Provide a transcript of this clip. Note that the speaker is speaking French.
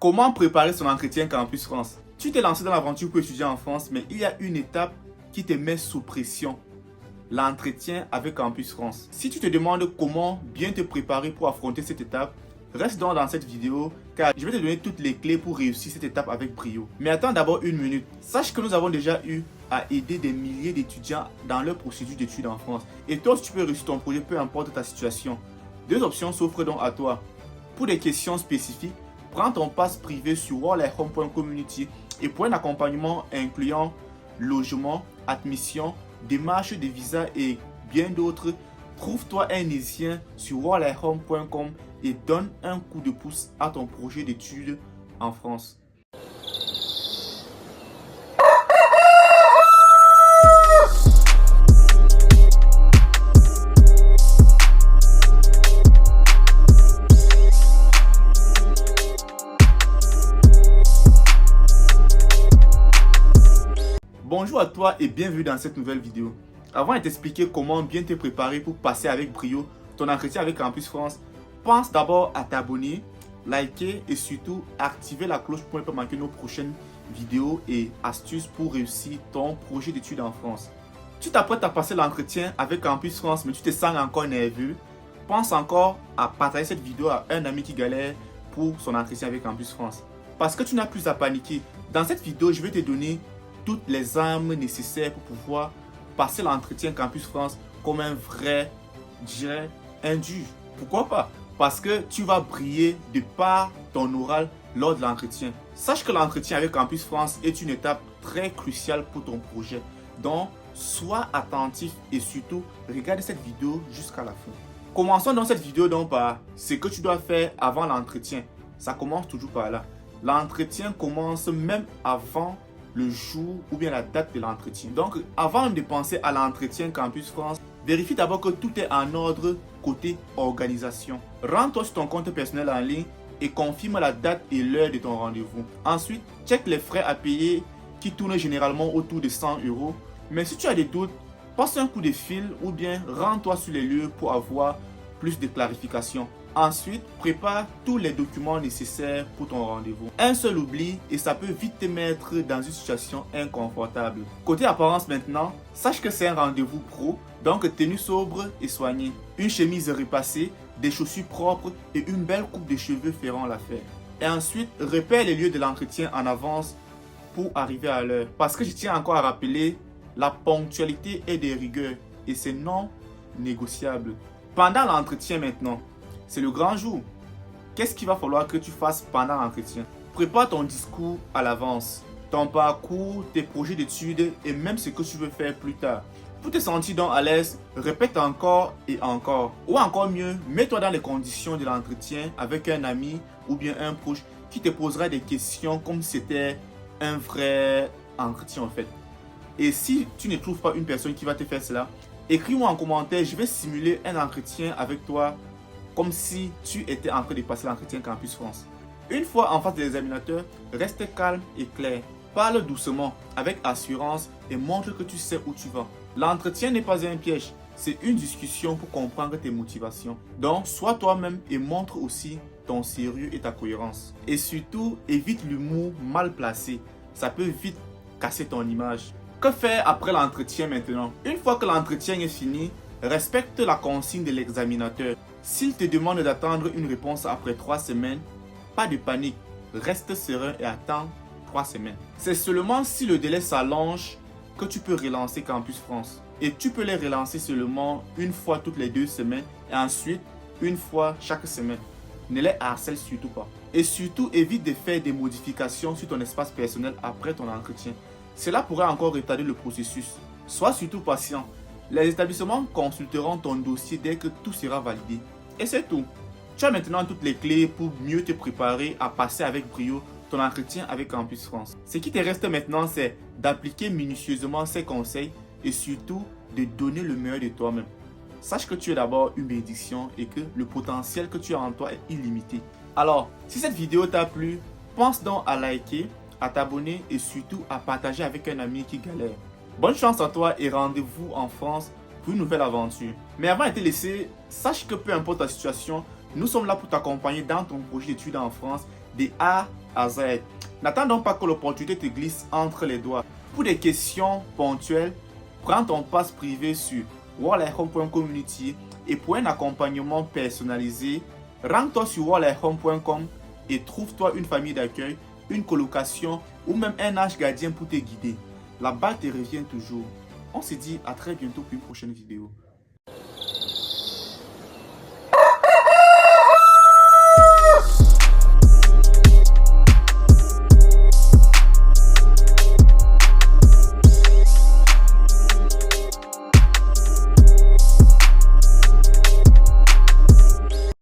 Comment préparer son entretien Campus France? Tu t'es lancé dans l'aventure pour étudier en France, mais il y a une étape qui te met sous pression. L'entretien avec Campus France. Si tu te demandes comment bien te préparer pour affronter cette étape, reste donc dans cette vidéo car je vais te donner toutes les clés pour réussir cette étape avec brio. Mais attends d'abord une minute. Sache que nous avons déjà eu à aider des milliers d'étudiants dans leur procédure d'études en France. Et toi, si tu peux réussir ton projet, peu importe ta situation. Deux options s'offrent donc à toi. Pour des questions spécifiques, prends ton pass privé sur worldlyhome.community et pour un accompagnement incluant logement, admission, démarche de visa et bien d'autres, trouve-toi un Aisien sur worldlyhome.com et donne un coup de pouce à ton projet d'études en France. Bonjour à toi et bienvenue dans cette nouvelle vidéo. Avant de t'expliquer comment bien te préparer pour passer avec brio ton entretien avec Campus France, pense d'abord à t'abonner, liker et surtout activer la cloche pour ne pas manquer nos prochaines vidéos et astuces pour réussir ton projet d'études en France. Tu t'apprêtes à passer l'entretien avec Campus France mais tu te sens encore nerveux, pense encore à partager cette vidéo à un ami qui galère pour son entretien avec Campus France. Parce que tu n'as plus à paniquer. Dans cette vidéo, je vais te donner toutes les armes nécessaires pour pouvoir passer l'entretien Campus France comme un vrai, un dur. Pourquoi pas? Parce que tu vas briller de par ton oral lors de l'entretien. Sache que l'entretien avec Campus France est une étape très cruciale pour ton projet. Donc, sois attentif et surtout, regarde cette vidéo jusqu'à la fin. Commençons dans cette vidéo donc par ce que tu dois faire avant l'entretien. Ça commence toujours par là. L'entretien commence même avant le jour ou bien la date de l'entretien. Donc, avant de penser à l'entretien Campus France, vérifie d'abord que tout est en ordre côté organisation. Rends-toi sur ton compte personnel en ligne et confirme la date et l'heure de ton rendez-vous. Ensuite, check les frais à payer qui tournent généralement autour de 100 €. Mais si tu as des doutes, passe un coup de fil ou bien rends-toi sur les lieux pour avoir plus de clarification. Ensuite, prépare tous les documents nécessaires pour ton rendez-vous. Un seul oubli et ça peut vite te mettre dans une situation inconfortable. Côté apparence maintenant, sache que c'est un rendez-vous pro, donc tenue sobre et soignée. Une chemise repassée, des chaussures propres et une belle coupe de cheveux feront l'affaire. Et ensuite, repère les lieux de l'entretien en avance pour arriver à l'heure. Parce que je tiens encore à rappeler, la ponctualité est des rigueurs et c'est non négociable. Pendant l'entretien maintenant, c'est le grand jour. Qu'est-ce qu'il va falloir que tu fasses pendant l'entretien? Prépare ton discours à l'avance, ton parcours, tes projets d'études et même ce que tu veux faire plus tard. Pour te sentir donc à l'aise, répète encore et encore. Ou encore mieux, mets-toi dans les conditions de l'entretien avec un ami ou bien un proche qui te posera des questions comme si c'était un vrai entretien en fait. Et si tu ne trouves pas une personne qui va te faire cela, écris-moi en commentaire, je vais simuler un entretien avec toi comme si tu étais en train de passer l'entretien Campus France. Une fois en face de l'examinateur, reste calme et clair. Parle doucement, avec assurance et montre que tu sais où tu vas. L'entretien n'est pas un piège, c'est une discussion pour comprendre tes motivations. Donc, sois toi-même et montre aussi ton sérieux et ta cohérence. Et surtout, évite l'humour mal placé. Ça peut vite casser ton image. Que faire après l'entretien maintenant? Une fois que l'entretien est fini, respecte la consigne de l'examinateur. S'il te demande d'attendre une réponse après 3 semaines, pas de panique, reste serein et attends 3 semaines. C'est seulement si le délai s'allonge que tu peux relancer Campus France. Et tu peux les relancer seulement une fois toutes les 2 semaines et ensuite une fois chaque semaine. Ne les harcèle surtout pas. Et surtout, évite de faire des modifications sur ton espace personnel après ton entretien. Cela pourrait encore retarder le processus. Sois surtout patient. Les établissements consulteront ton dossier dès que tout sera validé. Et c'est tout. Tu as maintenant toutes les clés pour mieux te préparer à passer avec brio ton entretien avec Campus France. Ce qui te reste maintenant, c'est d'appliquer minutieusement ces conseils et surtout de donner le meilleur de toi-même. Sache que tu es d'abord une bénédiction et que le potentiel que tu as en toi est illimité. Alors, si cette vidéo t'a plu, pense donc à liker, à t'abonner et surtout à partager avec un ami qui galère. Bonne chance à toi et rendez-vous en France pour une nouvelle aventure. Mais avant de te laisser, sache que peu importe ta situation, nous sommes là pour t'accompagner dans ton projet d'études en France, de A hasard. N'attends donc pas que l'opportunité te glisse entre les doigts. Pour des questions ponctuelles, prends ton pass privé sur worldlyhome.community et pour un accompagnement personnalisé, rends-toi sur worldlyhome.com et trouve-toi une famille d'accueil, une colocation ou même un ange gardien pour te guider. La balle te revient toujours. On se dit à très bientôt pour une prochaine vidéo.